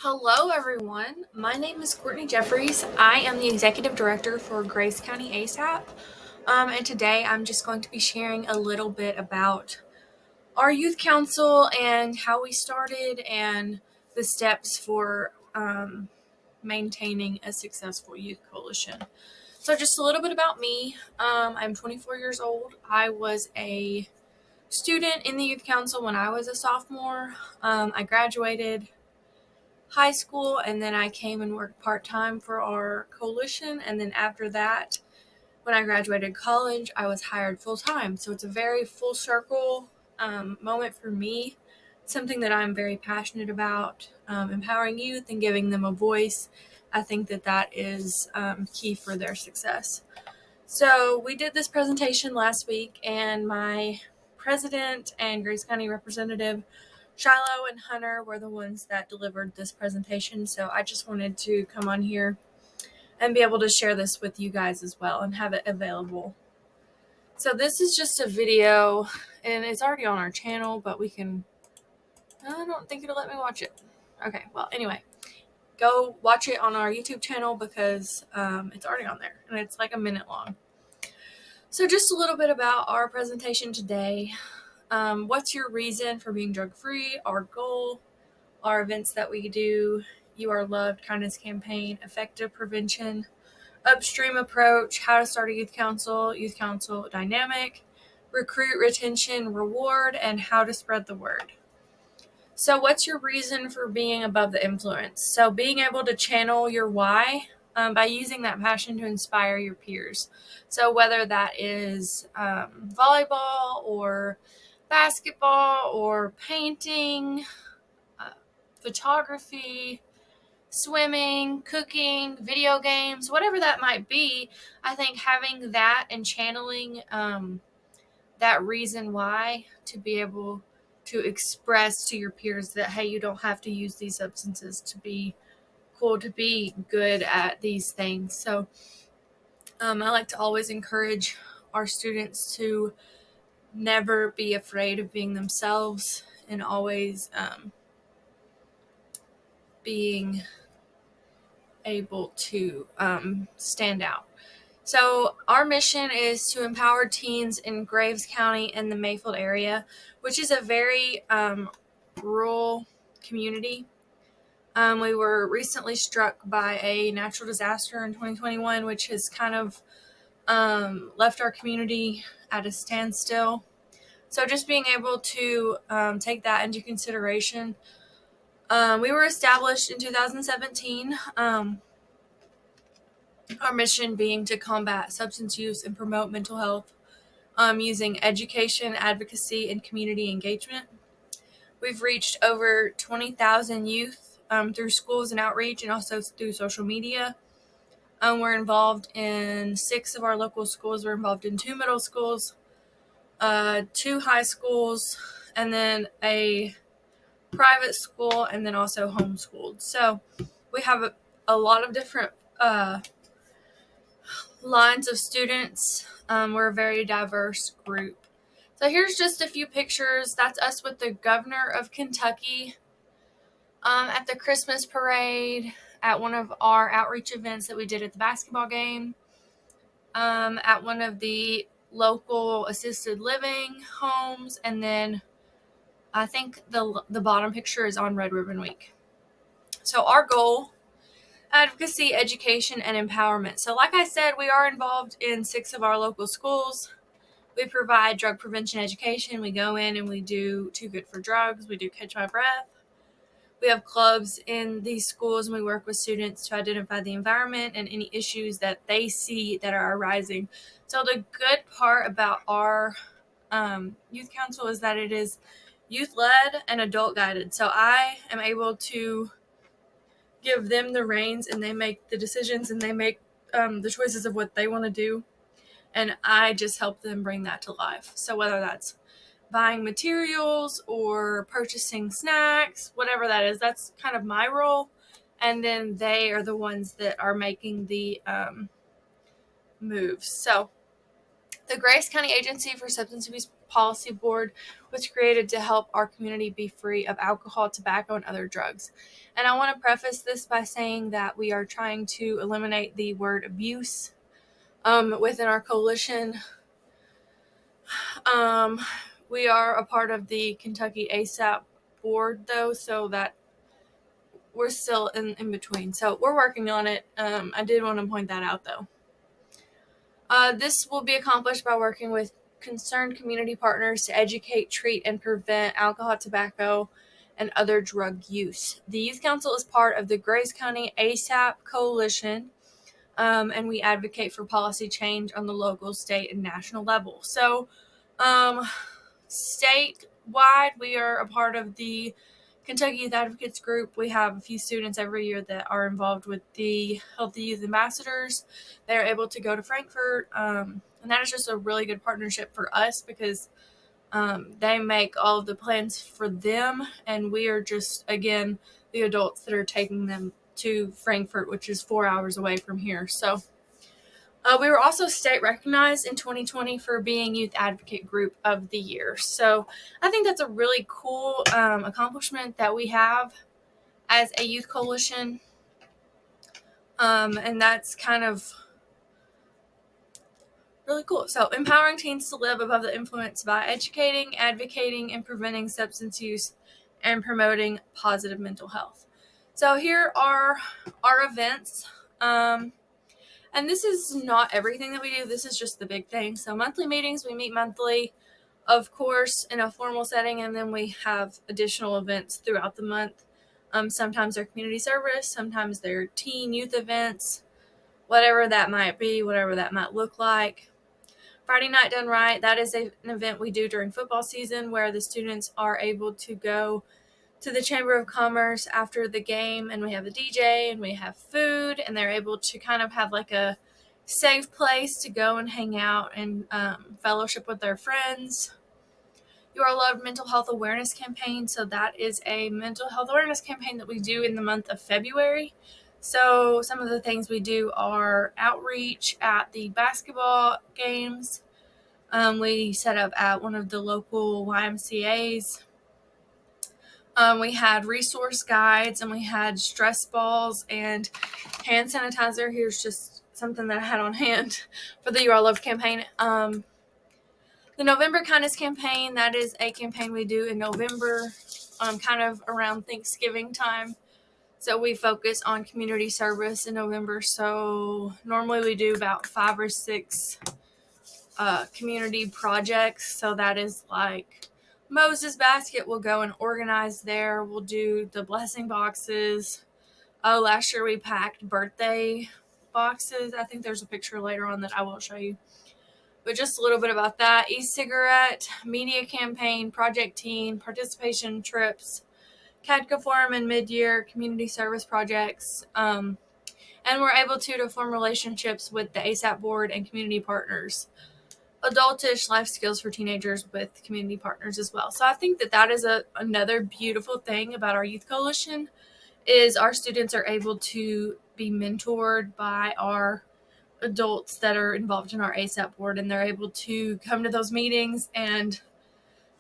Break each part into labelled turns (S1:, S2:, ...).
S1: Hello, everyone. My name is Courtney Jeffries. I am the Executive Director for Grace County ASAP. And today I'm just going to be sharing a little bit about our youth council and how we started and the steps for maintaining a successful youth coalition. So, just a little bit about me. I'm 24 years old. I was a student in the youth council when I was a sophomore. I graduated high school, and then I came and worked part-time for our coalition, and then after that, when I graduated college, I was hired full-time. So it's a very full circle moment for me, something that I'm very passionate about, empowering youth and giving them a voice. I think that is key for their success. So we did this presentation last week, and my president and Grace County representative Shiloh and Hunter were the ones that delivered this presentation. So I just wanted to come on here and be able to share this with you guys as well and have it available. So this is just a video, and it's already on our channel, but I don't think it'll let me watch it. Okay, well, anyway, go watch it on our YouTube channel because it's already on there, and it's like a minute long. So just a little bit about our presentation today. What's your reason for being drug-free? Our goal, our events that we do, You Are Loved kindness campaign, effective prevention, upstream approach, how to start a youth council dynamic, recruit, retention, reward, and how to spread the word. So what's your reason for being above the influence? So being able to channel your why by using that passion to inspire your peers. So whether that is volleyball or basketball or painting, photography, swimming, cooking, video games, whatever that might be, I think having that and channeling that reason why to be able to express to your peers that, hey, you don't have to use these substances to be cool, to be good at these things. So I like to always encourage our students to never be afraid of being themselves and always being able to stand out. So our mission is to empower teens in Graves County and the Mayfield area, which is a very rural community. We were recently struck by a natural disaster in 2021, which has kind of left our community at a standstill. So just being able to take that into consideration. We were established in 2017. Our mission being to combat substance use and promote mental health using education, advocacy, and community engagement. We've reached over 20,000 youth through schools and outreach, and also through social media. We're involved in 6 of our local schools. We're involved in 2 middle schools, 2 high schools, and then a private school, and then also homeschooled. So we have a lot of different lines of students. We're a very diverse group. So here's just a few pictures. That's us with the governor of Kentucky at the Christmas parade, at one of our outreach events that we did at the basketball game, at one of the local assisted living homes, and then I think the bottom picture is on Red Ribbon Week. So our goal: advocacy, education, and empowerment. So like I said, we are involved in 6 of our local schools. We provide drug prevention education. We go in and we do Too Good for Drugs. We do Catch My Breath. We have clubs in these schools, and we work with students to identify the environment and any issues that they see that are arising. So the good part about our youth council is that it is youth-led and adult-guided. So I am able to give them the reins, and they make the decisions, and they make the choices of what they want to do, and I just help them bring that to life. So whether that's buying materials or purchasing snacks, whatever that is, that's kind of my role, and then they are the ones that are making the moves. So the Grace County Agency for Substance Abuse Policy Board was created to help our community be free of alcohol, tobacco, and other drugs. And I want to preface this by saying that we are trying to eliminate the word abuse within our coalition. We are a part of the Kentucky ASAP board, though, so that we're still in between. So we're working on it. I did want to point that out, though. This will be accomplished by working with concerned community partners to educate, treat, and prevent alcohol, tobacco, and other drug use. The Youth Council is part of the Grace County ASAP Coalition, and we advocate for policy change on the local, state, and national level. So, statewide, we are a part of the Kentucky Youth Advocates Group. We have a few students every year that are involved with the Healthy Youth Ambassadors. They're able to go to Frankfurt, and that is just a really good partnership for us because they make all of the plans for them, and we are just, again, the adults that are taking them to Frankfurt, which is 4 hours away from here. So we were also state recognized in 2020 for being Youth Advocate Group of the Year. So I think that's a really cool accomplishment that we have as a youth coalition. And that's kind of really cool. So empowering teens to live above the influence by educating, advocating, and preventing substance use and promoting positive mental health. So here are our events. And this is not everything that we do. This is just the big thing. So monthly meetings, we meet monthly, of course, in a formal setting, and then we have additional events throughout the month. Sometimes they're community service, sometimes they're teen youth events, whatever that might be, whatever that might look like. Friday Night Done Right, that is an event we do during football season where the students are able to go to the Chamber of Commerce after the game, and we have a DJ and we have food, and they're able to kind of have like a safe place to go and hang out and fellowship with their friends. You Are Loved Mental Health Awareness Campaign. So that is a mental health awareness campaign that we do in the month of February. So some of the things we do are outreach at the basketball games. We set up at one of the local YMCAs. We had resource guides, and we had stress balls and hand sanitizer. Here's just something that I had on hand for the You Are Loved campaign. The November Kindness campaign, that is a campaign we do in November, kind of around Thanksgiving time. So we focus on community service in November. So normally we do about 5 or 6 community projects. So that is like Moses Basket, will go and organize there. We'll do the blessing boxes. Last year we packed birthday boxes. I think there's a picture later on that I will show you. But just a little bit about that. E-cigarette, media campaign, Project Teen, participation trips, CADCA forum and mid-year community service projects. And we're able to form relationships with the ASAP board and community partners. Adultish life skills for teenagers with community partners as well. So I think that is another beautiful thing about our youth coalition is our students are able to be mentored by our adults that are involved in our ASAP board, and they're able to come to those meetings and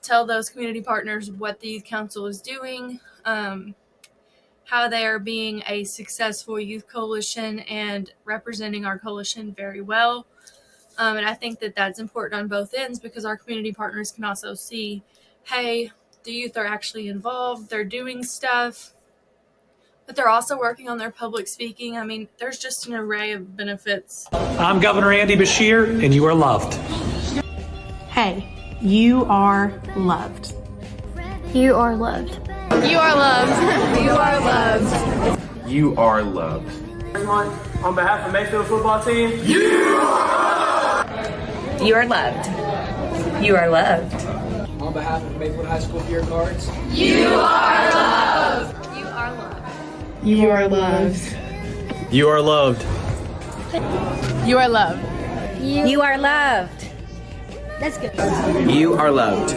S1: tell those community partners what the youth council is doing, how they are being a successful youth coalition and representing our coalition very well. And I think that that's important on both ends because our community partners can also see, hey, the youth are actually involved, they're doing stuff, but they're also working on their public speaking. I mean, there's just an array of benefits.
S2: I'm Governor Andy Beshear, and you are loved.
S3: Hey, you are loved.
S4: You are loved.
S5: You are loved. You are loved.
S6: You are loved.
S7: On behalf of Mayfield football team,
S8: You are loved. You are loved.
S7: on behalf of Mayfield High School Beer Guards,
S5: You are loved. You are loved.
S3: You are loved.
S6: You are loved.
S5: You are loved.
S4: You are loved. That's good.
S6: You are loved.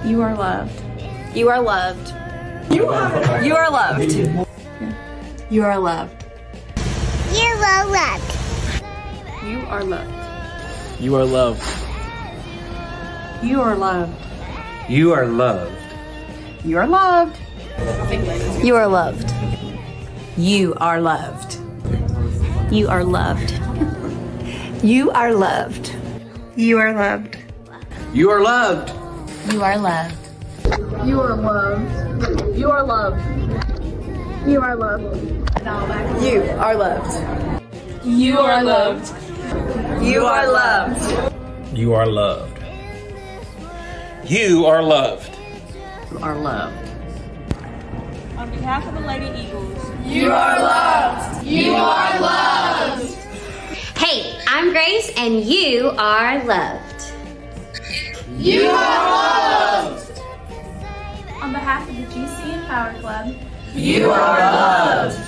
S3: You are loved.
S4: You are loved.
S8: You are loved.
S3: You are loved.
S4: You are loved.
S3: You are loved.
S6: You are loved.
S3: You are loved.
S2: You are loved.
S3: You are loved.
S4: You are loved.
S8: You are loved.
S4: You are loved.
S3: You are loved. You are loved.
S6: You are loved.
S8: You are loved.
S5: You are loved. You are loved. You are loved.
S3: You are loved.
S5: You are loved.
S3: You are loved.
S6: You are loved.
S2: You are loved.
S3: You are loved.
S8: On behalf of the Lady Eagles,
S5: You are loved. You are loved.
S4: Hey, I'm Grace, and you are loved.
S5: You are loved.
S1: On behalf of the GC and Power Club,
S5: You are loved.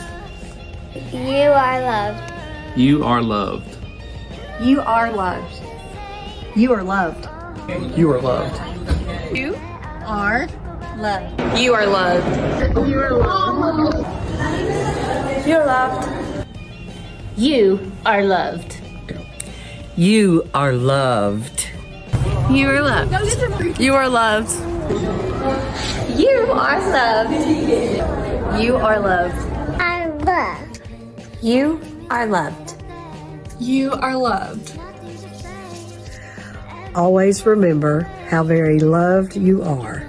S4: You are loved.
S6: You are loved.
S3: You are loved. You are loved.
S6: You are loved.
S3: You are loved.
S8: you are loved.
S5: You are loved.
S1: you're loved.
S4: You are loved.
S8: You are loved.
S3: You are loved. You are loved.
S4: You are loved.
S3: You are loved.
S4: I'm loved.
S8: You are loved.
S1: You are loved.
S9: Always remember how very loved you are.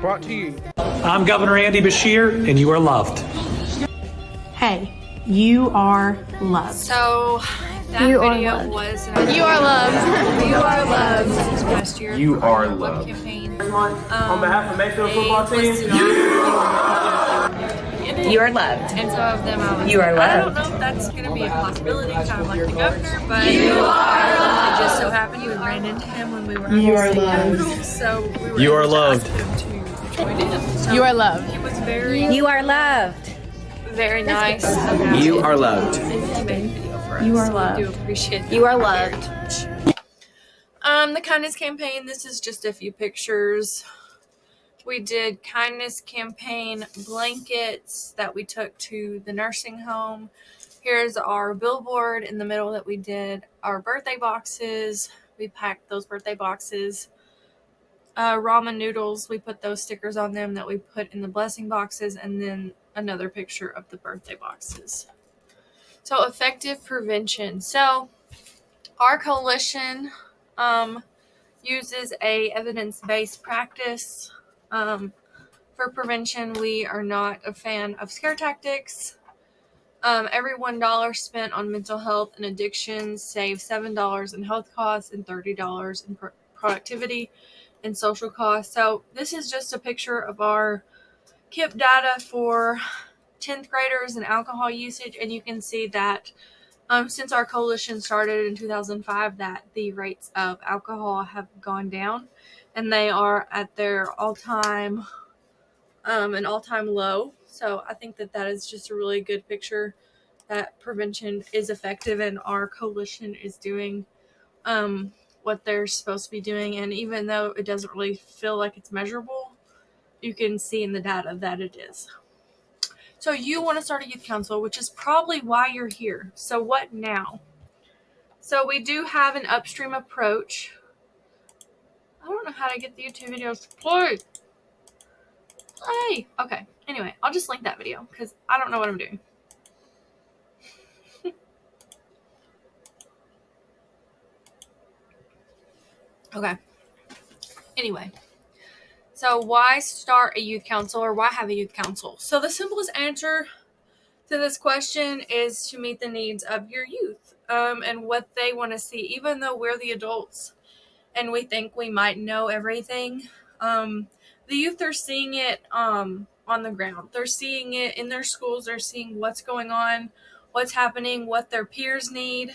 S6: Brought to you.
S2: I'm Governor Andy Beshear, and you are loved.
S3: Hey, you are loved.
S1: So that
S3: You are
S1: video
S3: loved.
S1: was
S5: You are loved. You are loved.
S1: this past year.
S6: You
S1: for our
S6: are
S1: Love
S6: loved.
S1: campaign.
S7: On behalf of Mayfield football team,
S8: You are loved.
S1: And some of them I was
S8: You are
S1: I don't
S8: loved.
S1: know if that's going to be a possibility, kind of like the governor, but it just so happened we ran into him when we were
S3: You are
S1: at the
S3: loved.
S1: Capitol, so we were
S6: You are
S1: able to
S6: loved.
S1: ask him to join in. So
S5: You are loved.
S1: he was very,
S8: You are loved.
S1: very nice. about
S6: You
S1: it.
S6: are loved.
S1: And he made a video for us.
S3: You are
S1: so
S3: loved.
S1: We do appreciate that
S8: You are
S1: very
S8: loved.
S1: much. The kindness campaign, this is just a few pictures. We did kindness campaign blankets that we took to the nursing home. Here's our billboard in the middle that we did. Our birthday boxes, we packed those birthday boxes. Ramen noodles, we put those stickers on them that we put in the blessing boxes, and then another picture of the birthday boxes. So effective prevention. So our coalition uses a evidence-based practice. For prevention, we are not a fan of scare tactics. Every $1 spent on mental health and addictions saves $7 in health costs and $30 in productivity and social costs. So this is just a picture of our KIP data for 10th graders and alcohol usage, and you can see that since our coalition started in 2005, that the rates of alcohol have gone down, and they are at their all-time low. So I think that is just a really good picture that prevention is effective, and our coalition is doing what they're supposed to be doing. And even though it doesn't really feel like it's measurable, you can see in the data that it is. So you want to start a youth council, which is probably why you're here. So what now? So we do have an upstream approach. I don't know how to get the YouTube videos to play. Okay. Anyway, I'll just link that video because I don't know what I'm doing. Okay. Anyway. So why start a youth council, or why have a youth council? So the simplest answer to this question is to meet the needs of your youth and what they want to see. Even though we're the adults and we think we might know everything, the youth are seeing it on the ground. They're seeing it in their schools. They're seeing what's going on, what's happening, what their peers need,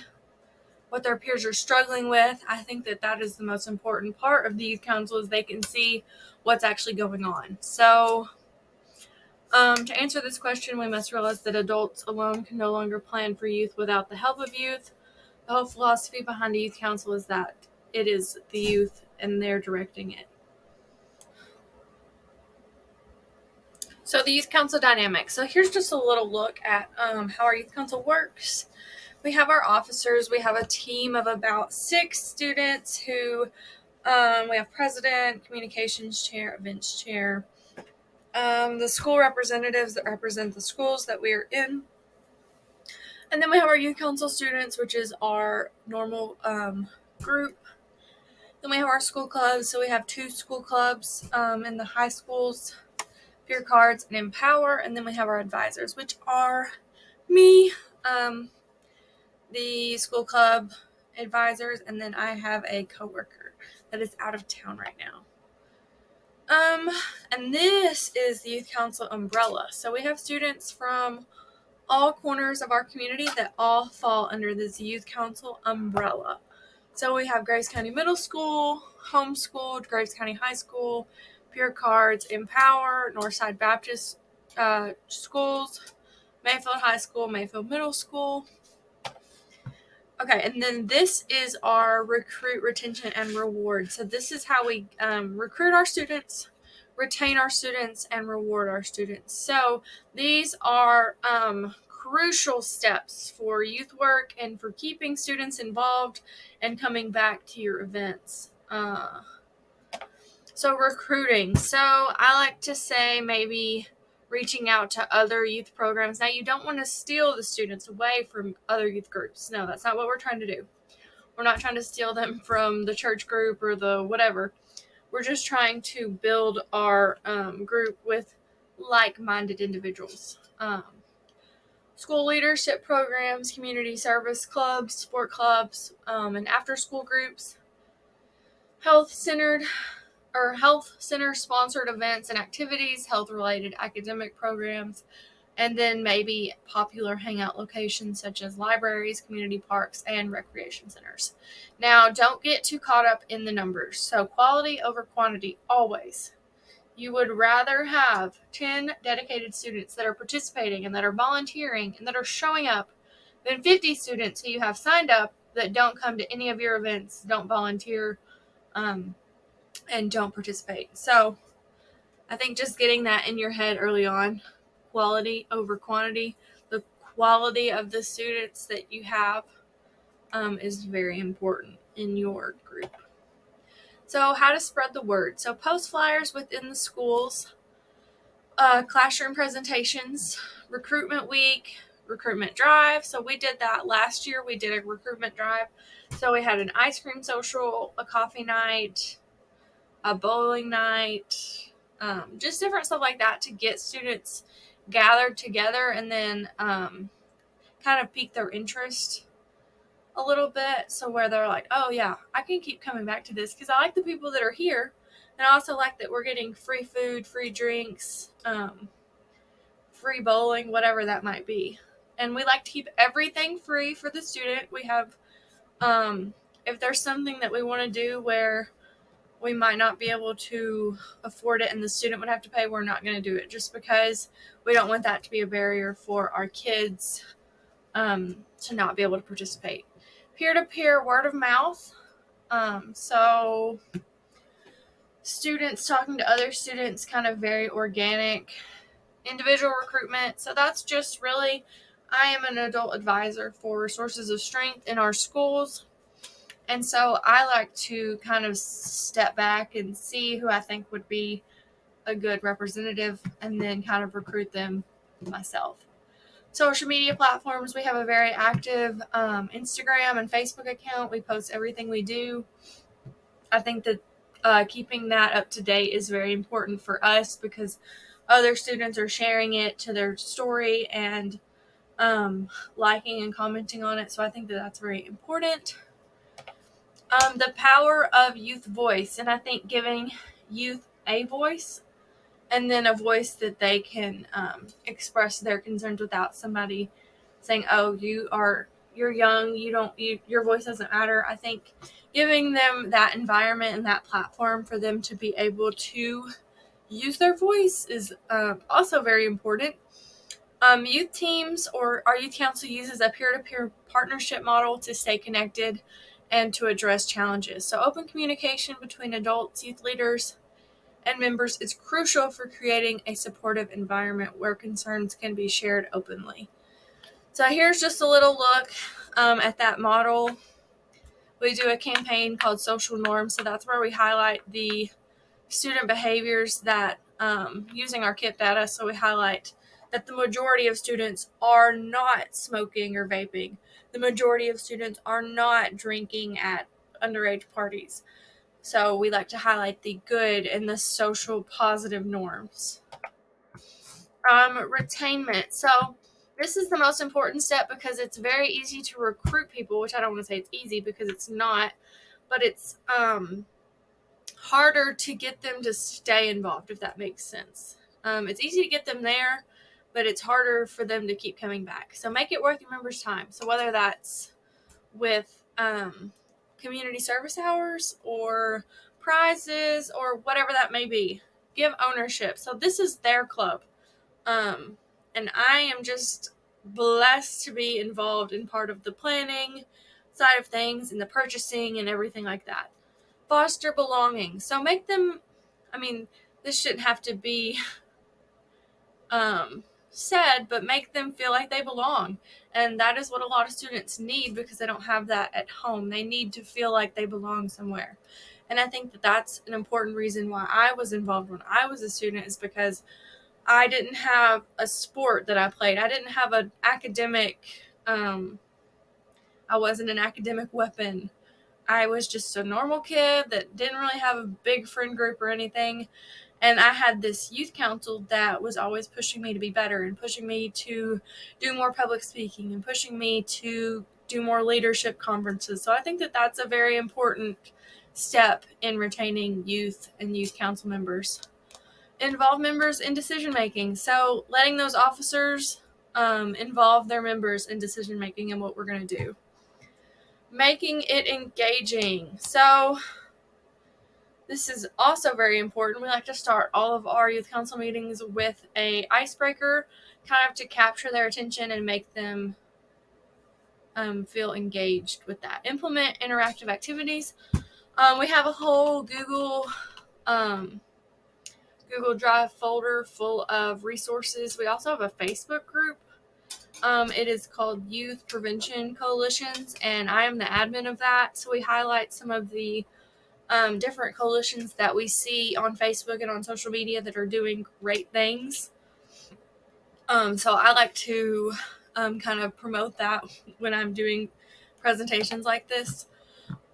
S1: what their peers are struggling with. I think that is the most important part of the youth council, is they can see what's actually going on. So to answer this question, we must realize that adults alone can no longer plan for youth without the help of youth. The whole philosophy behind a youth council is that it is the youth and they're directing it. So the youth council dynamic. So here's just a little look at how our youth council works. we have our officers. We have a team of about 6 students who we have president, communications chair, events chair, the school representatives that represent the schools that we are in. And then we have our youth council students, which is our normal group. Then we have our school clubs. So we have 2 school clubs in the high schools, Peer Cards and Empower. And then we have our advisors, which are me, the school club advisors, and then I have a coworker that is out of town right now. And this is the youth council umbrella. So we have students from all corners of our community that all fall under this youth council umbrella. So we have Grace County Middle School, homeschooled, Grace County High School, Peer Cards, Empower, Northside Baptist schools, Mayfield High School, Mayfield Middle School. Okay, and then this is our recruit, retention, and reward. So this is how we recruit our students, retain our students, and reward our students. So these are crucial steps for youth work and for keeping students involved and coming back to your events. So recruiting. So I like to say maybe reaching out to other youth programs. Now, you don't want to steal the students away from other youth groups. No, that's not what we're trying to do. We're not trying to steal them from the church group or the whatever. We're just trying to build our group with like-minded individuals. School leadership programs, community service clubs, sport clubs, and after-school groups, health center sponsored events and activities, health-related academic programs, and then maybe popular hangout locations such as libraries, community parks, and recreation centers. Now, don't get too caught up in the numbers. So quality over quantity, always. You would rather have 10 dedicated students that are participating and that are volunteering and that are showing up than 50 students who you have signed up that don't come to any of your events, don't volunteer, and don't participate. So I think just getting that in your head early on, quality over quantity, the quality of the students that you have is very important in your group. So how to spread the word. So post flyers within the schools, classroom presentations, recruitment week, recruitment drive. So we did that last year. We did a recruitment drive. So we had an ice cream social, a coffee night, a bowling night, just different stuff like that to get students gathered together and then kind of pique their interest a little bit, so where they're like, oh yeah, I can keep coming back to this because I like the people that are here, and I also like that we're getting free food, free drinks, free bowling, whatever that might be. And we like to keep everything free for the student. We have if there's something that we want to do where we might not be able to afford it and the student would have to pay, we're not going to do it, just because we don't want that to be a barrier for our kids to not be able to participate. Peer-to-peer, word of mouth. So students talking to other students, kind of very organic. Individual recruitment. So that's just really, I am an adult advisor for sources of strength in our schools. And so I like to kind of step back and see who I think would be a good representative and then kind of recruit them myself. Social media platforms, we have a very active Instagram and Facebook account. We post everything we do. I think that keeping that up to date is very important for us because other students are sharing it to their story and liking and commenting on it. So I think that that's very important. The power of youth voice, and I think giving youth a voice and then a voice that they can express their concerns without somebody saying, oh, you're young, your voice doesn't matter. I think giving them that environment and that platform for them to be able to use their voice is also very important. Youth teams, or our youth council, uses a peer-to-peer partnership model to stay connected and to address challenges. So open communication between adults, youth leaders, and members is crucial for creating a supportive environment where concerns can be shared openly. So here's just a little look at that model. We do a campaign called Social Norms, so that's where we highlight the student behaviors that using our KIP data. So we highlight that the majority of students are not smoking or vaping. The majority of students are not drinking at underage parties. So we like to highlight the good and the social positive norms. Retainment. So this is the most important step because it's very easy to recruit people, which I don't want to say it's easy because it's not, but it's harder to get them to stay involved, if that makes sense. It's easy to get them there, but it's harder for them to keep coming back. So make it worth your members' time. So whether that's with community service hours or prizes or whatever that may be, give ownership. So this is their club. And I am just blessed to be involved in part of the planning side of things and the purchasing and everything like that. Foster belonging. So make them, this shouldn't have to be said, but make them feel like they belong. And that is what a lot of students need because they don't have that at home. They need to feel like they belong somewhere. And I think that that's an important reason why I was involved when I was a student, is because I didn't have a sport that I played. I didn't have an academic, I wasn't an academic weapon. I was just a normal kid that didn't really have a big friend group or anything. And I had this youth council that was always pushing me to be better and pushing me to do more public speaking and pushing me to do more leadership conferences. So I think that that's a very important step in retaining youth and youth council members. Involve members in decision making. So letting those officers involve their members in decision making and what we're going to do. Making it engaging. So this is also very important. We like to start all of our youth council meetings with a icebreaker, kind of to capture their attention and make them feel engaged with that. Implement interactive activities. We have a whole Google Drive folder full of resources. We also have a Facebook group. It is called Youth Prevention Coalitions, and I am the admin of that. So we highlight some of the different coalitions that we see on Facebook and on social media that are doing great things. So I like to kind of promote that when I'm doing presentations like this.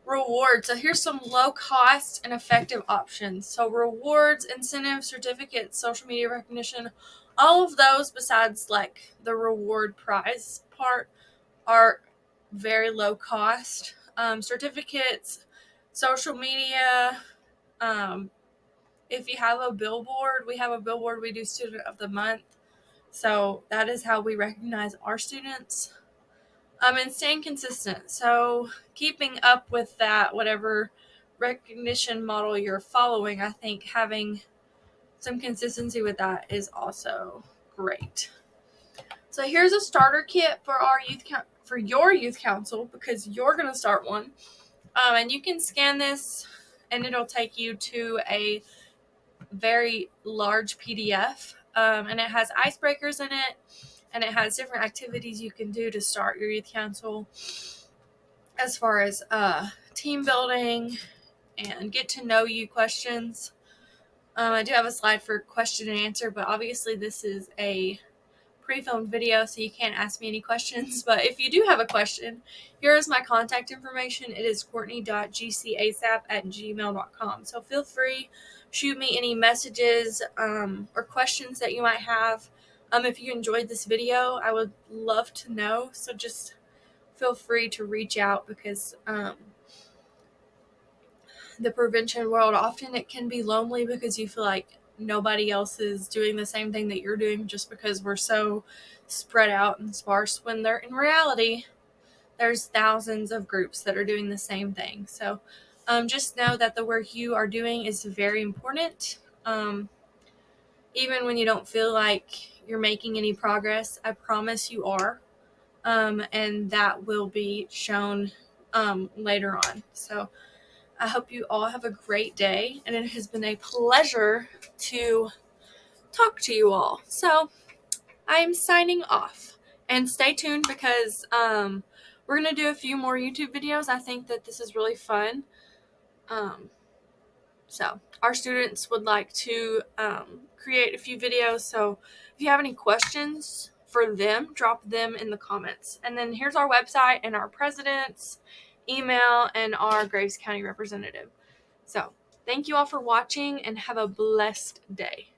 S1: Rewards. So here's some low cost and effective options. So rewards, incentives, certificates, social media recognition, all of those besides like the reward prize part are very low cost. Certificates, social media. If you have a billboard, we have a billboard, we do Student of the Month. So that is how we recognize our students. And staying consistent. So keeping up with that, whatever recognition model you're following, I think having some consistency with that is also great. So here's a starter kit for our your youth council, because you're going to start one. And you can scan this and it'll take you to a very large PDF. And it has icebreakers in it. And it has different activities you can do to start your youth council as far as team building and get to know you questions. I do have a slide for question and answer, but obviously this is a pre-filmed video, so you can't ask me any questions. But if you do have a question, here is my contact information. It is courtney.gcasap@gmail.com. So feel free, shoot me any messages or questions that you might have. If you enjoyed this video, I would love to know. So just feel free to reach out, because the prevention world, often it can be lonely because you feel like nobody else is doing the same thing that you're doing, just because we're so spread out and sparse, when in reality, there's thousands of groups that are doing the same thing. So just know that the work you are doing is very important. Even when you don't feel like you're making any progress, I promise you are. And that will be shown later on. So I hope you all have a great day, and it has been a pleasure to talk to you all. So I am signing off, And stay tuned because we're going to do a few more YouTube videos. I think that this is really fun. So our students would like to create a few videos. So if you have any questions for them, drop them in the comments. And then here's our website and our president's email and our Graves County representative. So thank you all for watching and have a blessed day.